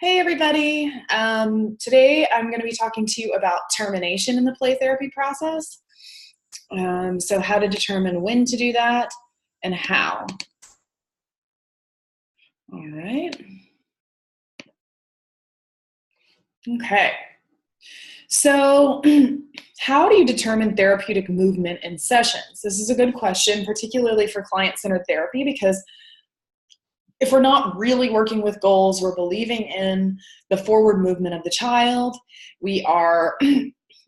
Hey everybody. Today I'm going to be talking to you about termination in the play therapy process. So how to determine when to do that and how. All right. Okay. So how do you determine therapeutic movement in sessions? This is a good question, particularly for client-centered therapy, because if we're not really working with goals, we're believing in the forward movement of the child, we are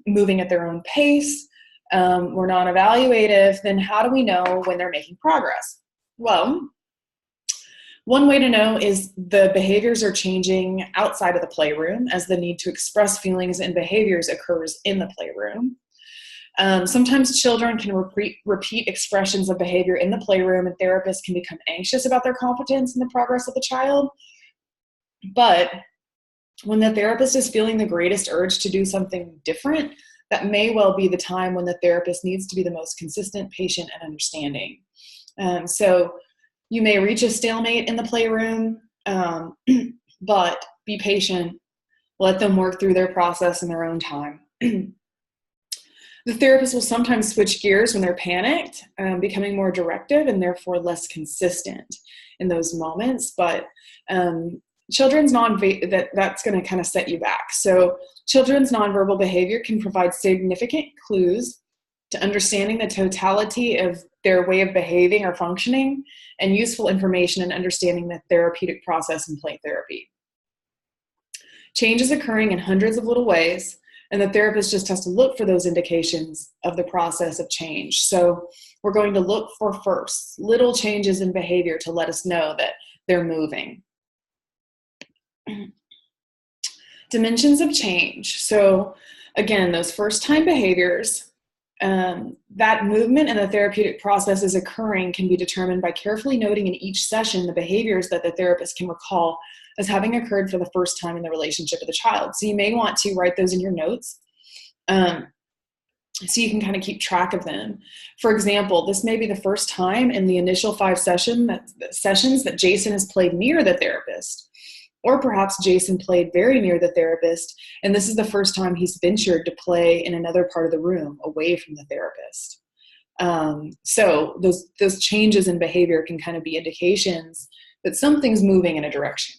moving at their own pace, we're non-evaluative, then how do we know when they're making progress? Well, one way to know is the behaviors are changing outside of the playroom as the need to express feelings and behaviors occurs in the playroom. Sometimes children can repeat expressions of behavior in the playroom, and therapists can become anxious about their competence and the progress of the child. But when the therapist is feeling the greatest urge to do something different, that may well be the time when the therapist needs to be the most consistent, patient, and understanding. So you may reach a stalemate in the playroom, but be patient. Let them work through their process in their own time. The therapist will sometimes switch gears when they're panicked, becoming more directive and therefore less consistent in those moments. But children's that's going to kind of set you back. So children's nonverbal behavior can provide significant clues to understanding the totality of their way of behaving or functioning, and useful information in understanding the therapeutic process in play therapy. Change is occurring in hundreds of little ways, and the therapist just has to look for those indications of the process of change. So we're going to look for first little changes in behavior to let us know that they're moving. Dimensions of change. So again, those first time behaviors, that movement in the therapeutic process is occurring can be determined by carefully noting in each session the behaviors that the therapist can recall as having occurred for the first time in the relationship of the child. So you may want to write those in your notes so you can kind of keep track of them. For example, this may be the first time in the initial 5 sessions that Jason has played near the therapist. Or perhaps Jason played very near the therapist, and this is the first time he's ventured to play in another part of the room, away from the therapist. So those changes in behavior can kind of be indications that something's moving in a direction.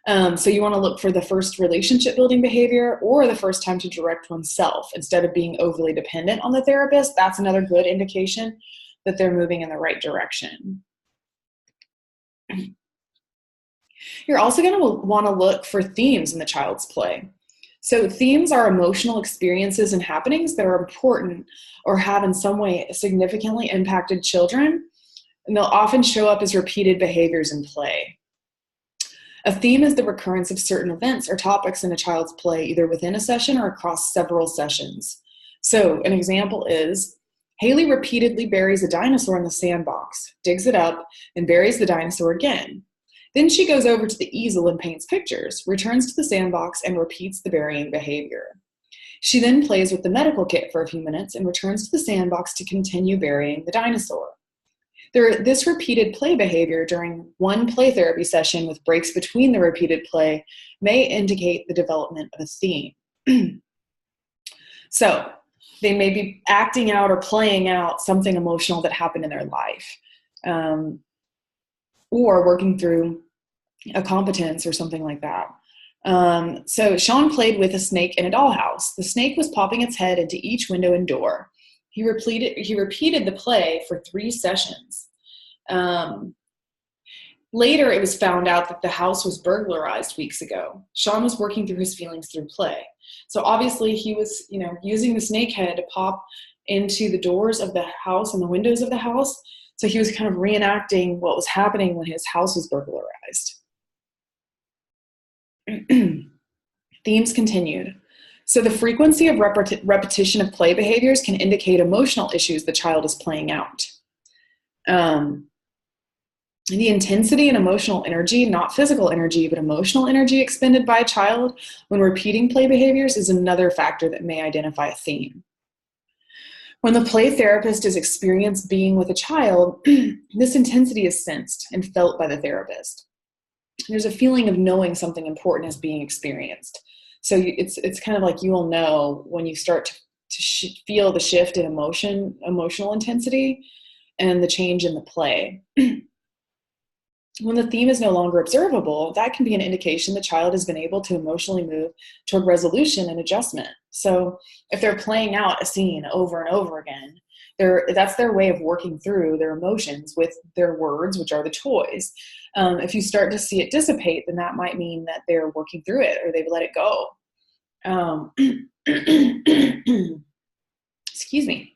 So you want to look for the first relationship building behavior or the first time to direct oneself instead of being overly dependent on the therapist. That's another good indication that they're moving in the right direction. You're also going to want to look for themes in the child's play. So themes are emotional experiences and happenings that are important or have in some way significantly impacted children, and they'll often show up as repeated behaviors in play. A theme is the recurrence of certain events or topics in a child's play, either within a session or across several sessions. So an example is, Haley repeatedly buries a dinosaur in the sandbox, digs it up, and buries the dinosaur again. Then she goes over to the easel and paints pictures, returns to the sandbox, and repeats the burying behavior. She then plays with the medical kit for a few minutes and returns to the sandbox to continue burying the dinosaur. This repeated play behavior during one play therapy session with breaks between the repeated play may indicate the development of a theme. So they may be acting out or playing out something emotional that happened in their life, or working through a competence or something like that. So Sean played with a snake in a dollhouse. The snake was popping its head into each window and door. He repeated the play for 3 sessions. Later, it was found out that the house was burglarized weeks ago. Sean was working through his feelings through play. So obviously he was, using the snake head to pop into the doors of the house and the windows of the house. So he was kind of reenacting what was happening when his house was burglarized. Themes continued. So the frequency of repetition of play behaviors can indicate emotional issues the child is playing out. The intensity and emotional energy, not physical energy, but emotional energy expended by a child when repeating play behaviors is another factor that may identify a theme. When the play therapist is experienced being with a child, this intensity is sensed and felt by the therapist. there's a feeling of knowing something important is being experienced. So it's kind of like you will know when you start to feel the shift in emotional intensity, and the change in the play. When the theme is no longer observable, that can be an indication the child has been able to emotionally move toward resolution and adjustment. So if they're playing out a scene over and over again, that's their way of working through their emotions with their words, which are the toys. If you start to see it dissipate, then that might mean that they're working through it or they've let it go. Excuse me.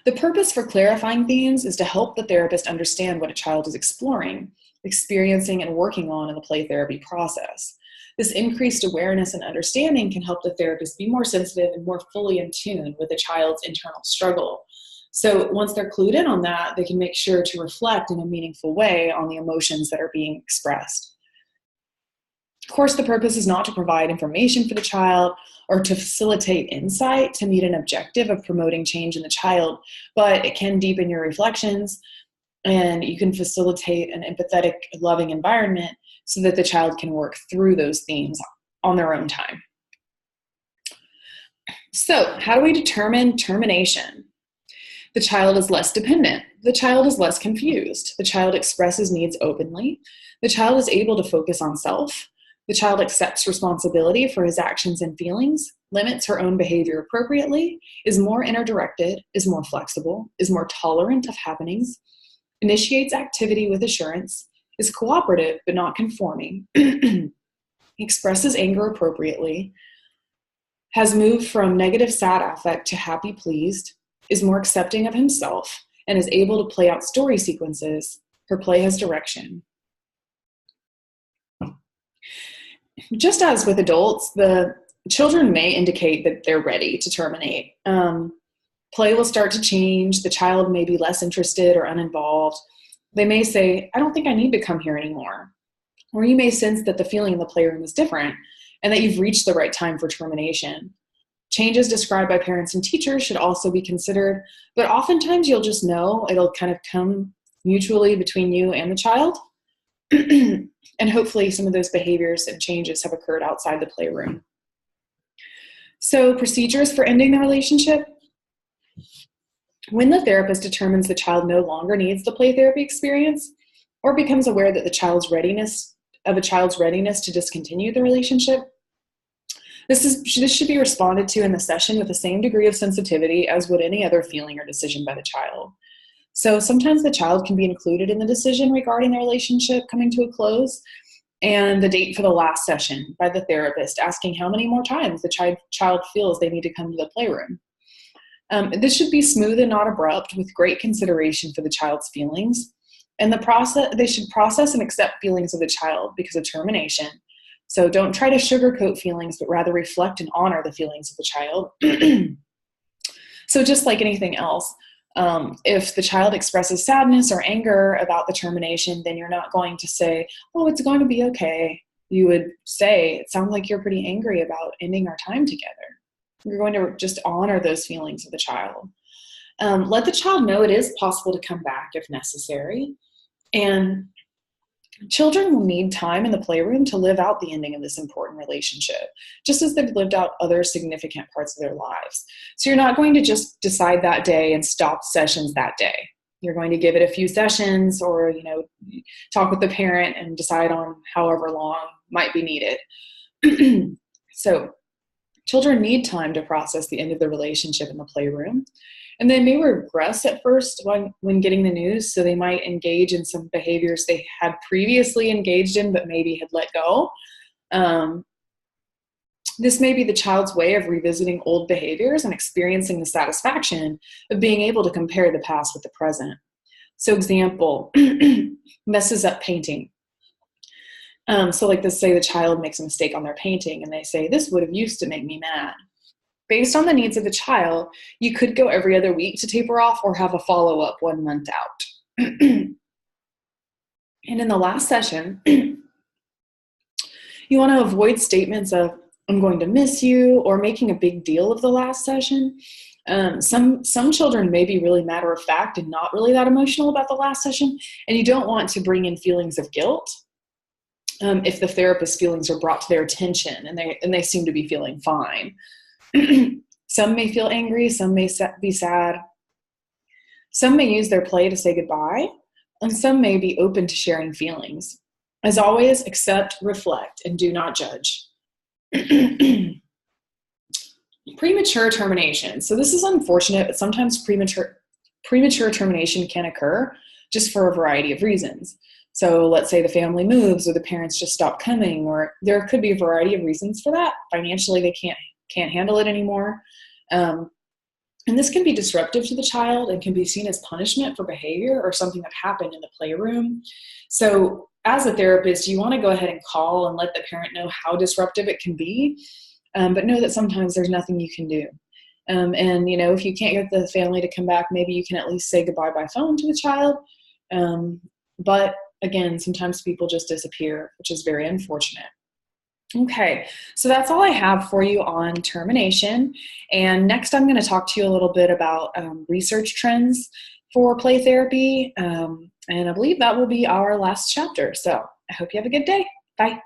The purpose for clarifying themes is to help the therapist understand what a child is exploring, experiencing, and working on in the play therapy process. This increased awareness and understanding can help the therapist be more sensitive and more fully in tune with the child's internal struggle. So once they're clued in on that, they can make sure to reflect in a meaningful way on the emotions that are being expressed. Of course, the purpose is not to provide information for the child or to facilitate insight to meet an objective of promoting change in the child, but it can deepen your reflections, and you can facilitate an empathetic, loving environment so that the child can work through those themes on their own time. So, how do we determine termination? The child is less dependent. The child is less confused. The child expresses needs openly. The child is able to focus on self. The child accepts responsibility for his actions and feelings, limits her own behavior appropriately, is more inner-directed, is more flexible, is more tolerant of happenings, initiates activity with assurance, is cooperative but not conforming, expresses anger appropriately, has moved from negative sad affect to happy pleased, is more accepting of himself, and is able to play out story sequences. Her play has direction. Just as with adults, the children may indicate that they're ready to terminate. Play will start to change. The child may be less interested or uninvolved. They may say, I don't think I need to come here anymore. Or you may sense that the feeling in the playroom is different and that you've reached the right time for termination. Changes described by parents and teachers should also be considered, but oftentimes you'll just know. It'll kind of come mutually between you and the child. And hopefully some of those behaviors and changes have occurred outside the playroom. So procedures for ending the relationship. When the therapist determines the child no longer needs the play therapy experience or becomes aware that a child's readiness to discontinue the relationship, this should be responded to in the session with the same degree of sensitivity as would any other feeling or decision by the child. So sometimes the child can be included in the decision regarding the relationship coming to a close and the date for the last session by the therapist, asking how many more times the child feels they need to come to the playroom. This should be smooth and not abrupt, with great consideration for the child's feelings. And they should process and accept feelings of the child because of termination. So don't try to sugarcoat feelings, but rather reflect and honor the feelings of the child. So just like anything else, if the child expresses sadness or anger about the termination, then you're not going to say, oh, it's going to be okay. You would say, it sounds like you're pretty angry about ending our time together. You're going to just honor those feelings of the child. Let the child know it is possible to come back if necessary. And children will need time in the playroom to live out the ending of this important relationship, just as they've lived out other significant parts of their lives. So you're not going to just decide that day and stop sessions that day. You're going to give it a few sessions or, talk with the parent and decide on however long might be needed. So children need time to process the end of the relationship in the playroom. And they may regress at first when getting the news, so they might engage in some behaviors they had previously engaged in but maybe had let go. This may be the child's way of revisiting old behaviors and experiencing the satisfaction of being able to compare the past with the present. So example, messes up painting. So like this, say the child makes a mistake on their painting and they say, this would have used to make me mad. Based on the needs of the child, you could go every other week to taper off or have a follow-up 1 month out. And in the last session, you want to avoid statements of, I'm going to miss you, or making a big deal of the last session. Some children may be really matter of fact and not really that emotional about the last session, and you don't want to bring in feelings of guilt if the therapist's feelings are brought to their attention and they seem to be feeling fine. Some may feel angry, some may be sad, some may use their play to say goodbye, and some may be open to sharing feelings. As always, accept, reflect, and do not judge. Premature termination. So this is unfortunate, but sometimes premature termination can occur just for a variety of reasons. So let's say the family moves or the parents just stop coming, or there could be a variety of reasons for that. Financially, they can't handle it anymore. And this can be disruptive to the child and can be seen as punishment for behavior or something that happened in the playroom. So as a therapist, you want to go ahead and call and let the parent know how disruptive it can be, but know that sometimes there's nothing you can do. And, if you can't get the family to come back, maybe you can at least say goodbye by phone to the child. But again, sometimes people just disappear, which is very unfortunate. Okay, so that's all I have for you on termination. And next I'm going to talk to you a little bit about research trends for play therapy. And I believe that will be our last chapter. So I hope you have a good day. Bye.